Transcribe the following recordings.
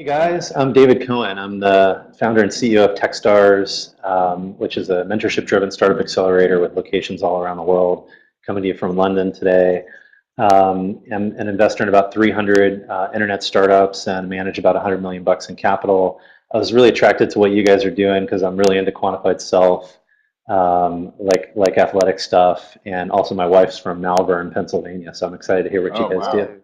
Guys, I'm David Cohen. I'm the founder and CEO of TechStars, which is a mentorship-driven startup accelerator with locations all around the world. Coming to you from London today. I'm an investor in about 300 internet startups and manage about 100 million bucks in capital. I was really attracted to what you guys are doing because I'm really into quantified self, like athletic stuff, and also my wife's from Malvern, Pennsylvania, so I'm excited to hear what you Oh, guys wow. do.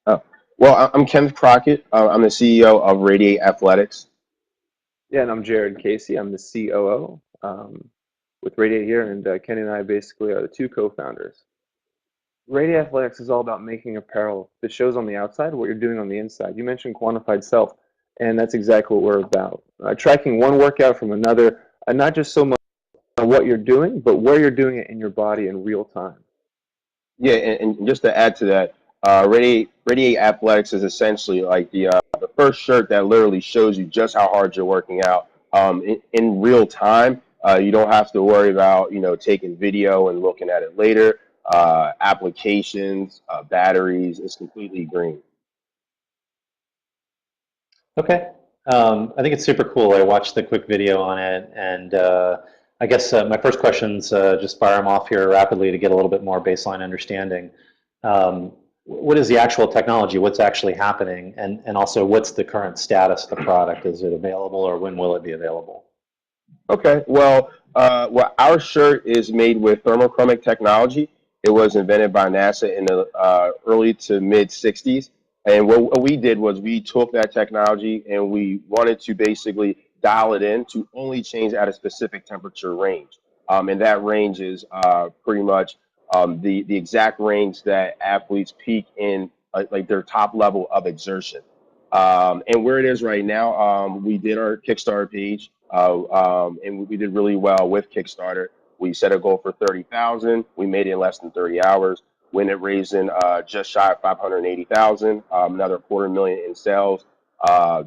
Oh. Well, I'm Kenneth Crockett. I'm the CEO of Radiate Athletics. Yeah, and I'm Jared Casey. I'm the COO with Radiate here, and Kenny and I basically are the two co-founders. Radiate Athletics is all about making apparel that shows on the outside what you're doing on the inside. You mentioned quantified self, and that's exactly what we're about. Tracking one workout from another, and not just so much on what you're doing, but where you're doing it in your body in real time. Yeah, and just to add to that, Radiate Athletics is essentially like the first shirt that literally shows you just how hard you're working out in real time. You don't have to worry about taking video and looking at it later. Applications, batteries, it's completely green. Okay. I think it's super cool. I watched the quick video on it, and I guess my first question's just fire them off here rapidly to get a little bit more baseline understanding. What is the actual technology? What's actually happening? And also, what's the current status of the product? Is it available, or when will it be available? Okay, well, our shirt is made with thermochromic technology. It was invented by NASA in the early to mid 60s. And what we did was we took that technology and we wanted to basically dial it in to only change at a specific temperature range. And that range is pretty much the exact range that athletes peak in, like their top level of exertion. And where it is right now, we did our Kickstarter page, and we did really well with Kickstarter. We set a goal for 30,000. We made it in less than 30 hours. When it raised in just shy of 580,000, another $250,000 in sales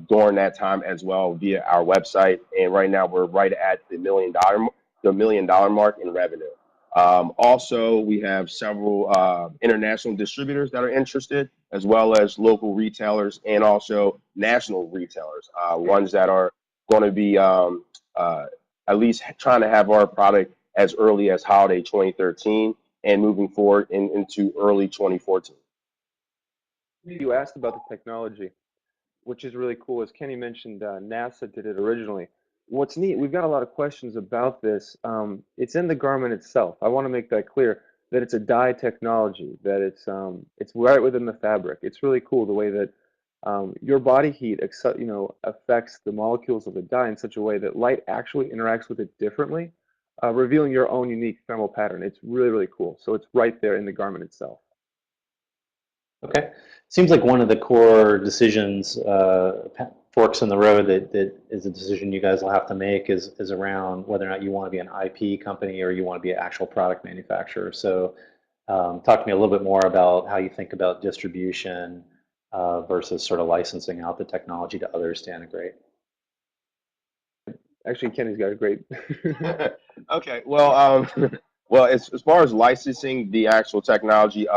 during that time as well via our website. And right now we're right at the $1 million mark in revenue. Also, we have several international distributors that are interested, as well as local retailers and also national retailers, ones that are going to be at least trying to have our product as early as holiday 2013 and moving forward into early 2014. You asked about the technology, which is really cool. As Kenny mentioned, NASA did it originally. What's neat, we've got a lot of questions about this. It's in the garment itself. I want to make that clear that it's a dye technology, that it's right within the fabric. It's really cool the way that your body heat affects the molecules of the dye in such a way that light actually interacts with it differently, revealing your own unique thermal pattern. It's really, really cool. So it's right there in the garment itself. Okay. Seems like one of the core decisions, forks in the road that is a decision you guys will have to make is around whether or not you want to be an IP company or you want to be an actual product manufacturer. So talk to me a little bit more about how you think about distribution versus sort of licensing out the technology to others to integrate. Actually, Kenny's got a great. Okay, well, well, as far as licensing the actual technology,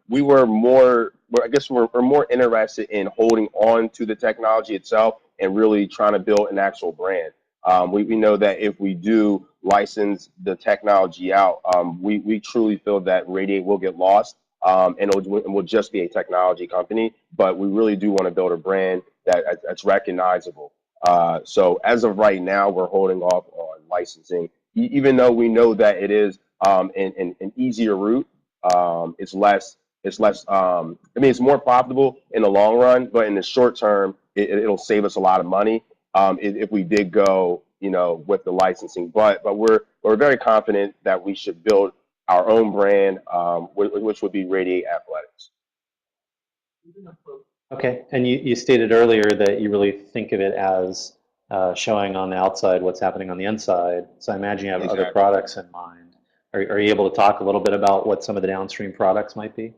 we were more, I guess we're more interested in holding on to the technology itself and really trying to build an actual brand. We know that if we do license the technology out, we truly feel that Radiate will get lost, and it will just be a technology company, but we really do want to build a brand that's recognizable. So as of right now, we're holding off on licensing, even though we know that it is an easier route. It's less. I mean, it's more profitable in the long run, but in the short term, it'll save us a lot of money if we did go, with the licensing. But we're very confident that we should build our own brand, which would be Radiate Athletics. Okay, and you stated earlier that you really think of it as showing on the outside what's happening on the inside. So I imagine you have Exactly. other products in mind. Are you able to talk a little bit about what some of the downstream products might be?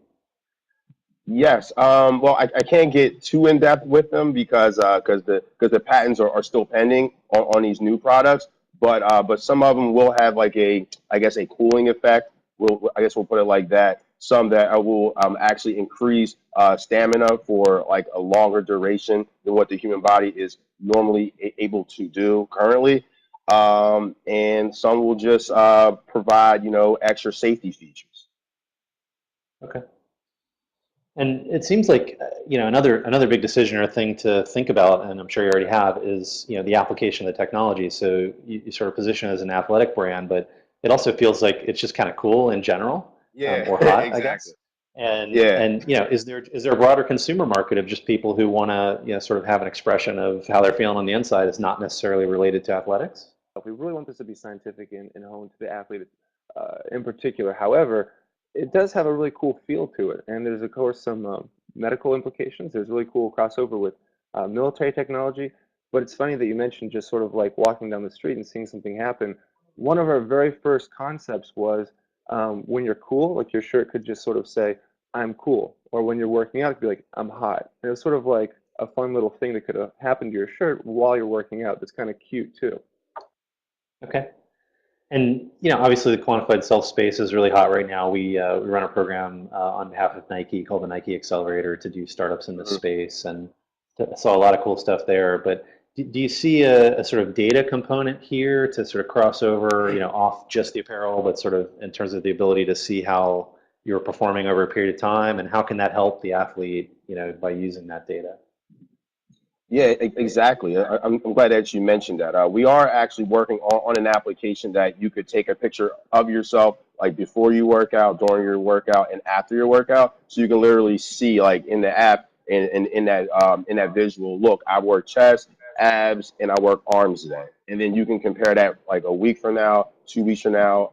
Yes. Well, I can't get too in depth with them because the patents are still pending on these new products. But some of them will have like I guess a cooling effect. I guess we'll put it like that. some that will actually increase stamina for like a longer duration than what the human body is normally able to do currently. And some will just provide, extra safety features. Okay. And it seems like another big decision or thing to think about, and I'm sure you already have, is the application of the technology. So you sort of position it as an athletic brand, but it also feels like it's just kind of cool in general, Yeah, or hot, I exactly. guess. And Yeah. and is there a broader consumer market of just people who want to sort of have an expression of how they're feeling on the inside is not necessarily related to athletics? If we really want this to be scientific and honed to the athlete in particular. However, it does have a really cool feel to it, and there's of course some medical implications. There's really cool crossover with military technology. But it's funny that you mentioned just sort of like walking down the street and seeing something happen. One of our very first concepts was when you're cool, like your shirt could just sort of say, "I'm cool," or when you're working out, it could be like, "I'm hot." And it was sort of like a fun little thing that could have happened to your shirt while you're working out. That's kind of cute too. Okay. And obviously the quantified self space is really hot right now. We run a program on behalf of Nike called the Nike Accelerator to do startups in this Mhm. space, and saw a lot of cool stuff there. But do you see a sort of data component here to sort of cross over, off just the apparel, but sort of in terms of the ability to see how you're performing over a period of time, and how can that help the athlete, by using that data? Yeah, exactly. I'm glad that you mentioned that. We are actually working on an application that you could take a picture of yourself, like before you work out, during your workout, and after your workout, so you can literally see, like in the app, and in that visual, look, I work chest, abs, and I work arms today, and then you can compare that like a week from now, 2 weeks from now,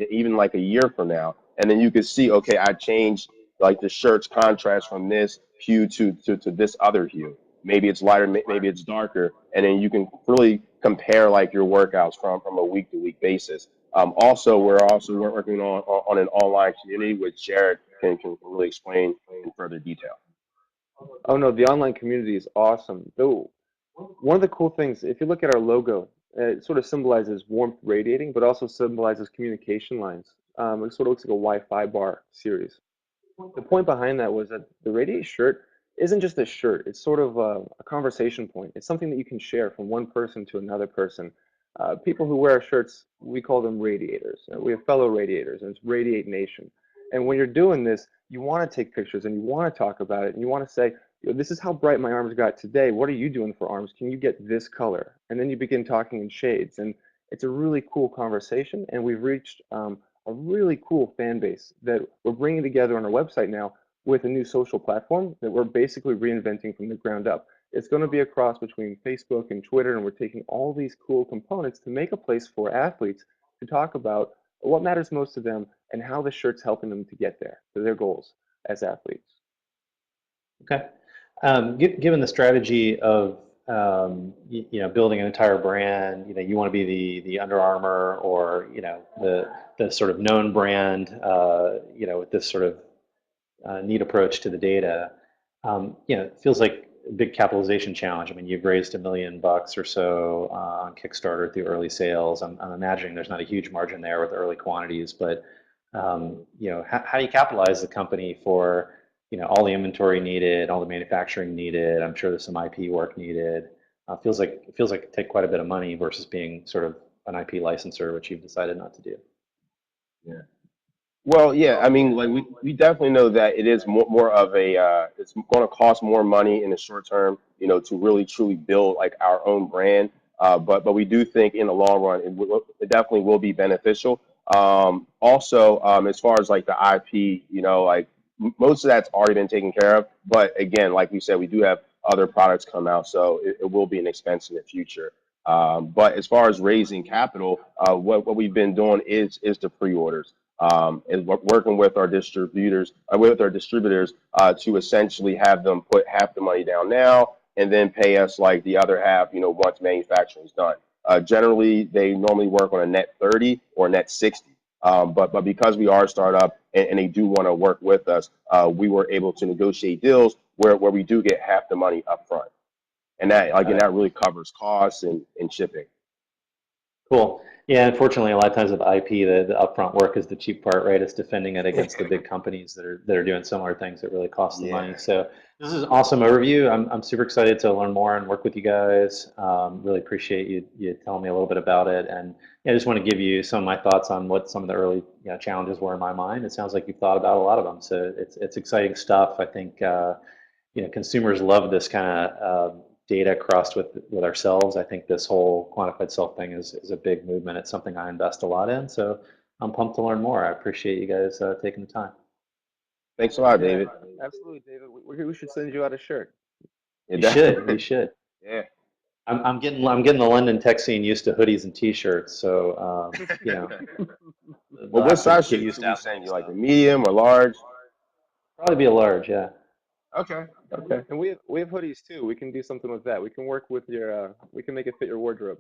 even like a year from now, and then you can see, okay, I changed like the shirt's contrast from this hue to this other hue. Maybe it's lighter, maybe it's darker, and then you can really compare like your workouts from a week to week basis. Also, we're working on an online community, which Jared can really explain in further detail. Oh no, the online community is awesome. Though one of the cool things, if you look at our logo, it sort of symbolizes warmth radiating, but also symbolizes communication lines. It sort of looks like a Wi-Fi bar series. The point behind that was that the Radiate shirt isn't just a shirt. It's sort of a conversation point. It's something that you can share from one person to another person. People who wear our shirts, we call them radiators. We have fellow radiators, and it's Radiate Nation. And when you're doing this, you want to take pictures and you want to talk about it, and you want to say, this is how bright my arms got today. What are you doing for arms? Can you get this color? And then you begin talking in shades. And it's a really cool conversation. And we've reached a really cool fan base that we're bringing together on our website now with a new social platform that we're basically reinventing from the ground up. It's going to be a cross between Facebook and Twitter, and we're taking all these cool components to make a place for athletes to talk about what matters most to them and how the shirt's helping them to get there, to their goals as athletes. Okay. Given the strategy of building an entire brand, you want to be the Under Armour, or the sort of known brand, with this sort of neat approach to the data. It feels like a big capitalization challenge. I mean, you've raised $1 million or so on Kickstarter through early sales. I'm imagining there's not a huge margin there with early quantities, but how do you capitalize the company for all the inventory needed, all the manufacturing needed? I'm sure there's some IP work needed. It feels like it take quite a bit of money versus being sort of an IP licensor, which you've decided not to do. Yeah. Well, yeah, I mean, like we definitely know that it is more of a it's going to cost more money in the short term, to really truly build like our own brand. But we do think in the long run it definitely will be beneficial. Also, as far as like the IP, like most of that's already been taken care of. But again, like we said, we do have other products come out, so it will be an expense in the future. But as far as raising capital, what we've been doing is the pre-orders, and working with our distributors to essentially have them put half the money down now and then pay us like the other half, once manufacturing is done. Generally, they normally work on a net 30 or a net 60. But because we are a startup, and they do want to work with us, we were able to negotiate deals where we do get half the money up front. And that really covers costs and shipping. Cool. Yeah, unfortunately, a lot of times with IP, the upfront work is the cheap part, right? It's defending it against the big companies that are doing similar things that really cost the money. Yeah. So this is an awesome overview. I'm super excited to learn more and work with you guys. Really appreciate you telling me a little bit about it, and yeah, I just want to give you some of my thoughts on what some of the early challenges were in my mind. It sounds like you've thought about a lot of them, so it's exciting stuff. I think consumers love this kind of data crossed with ourselves. I think this whole quantified self thing is a big movement. It's something I invest a lot in. So I'm pumped to learn more. I appreciate you guys taking the time. Thanks a lot, Yeah, David. absolutely, David. We should send you out a shirt. Yeah, You should. You should. yeah. I'm getting the London tech scene used to hoodies and T-shirts. So Well, they'll what have to size get should used to we send athletic you? Like stuff. a medium or large? Probably be a large, yeah. Okay. Okay. And we have hoodies too. We can do something with that. We can work with your we can make it fit your wardrobe.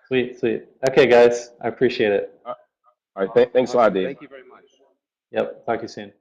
Sweet, sweet. Okay, guys, I appreciate it. All right. Thanks a lot, Awesome. David. Thank you very much. Yep. Talk to you soon.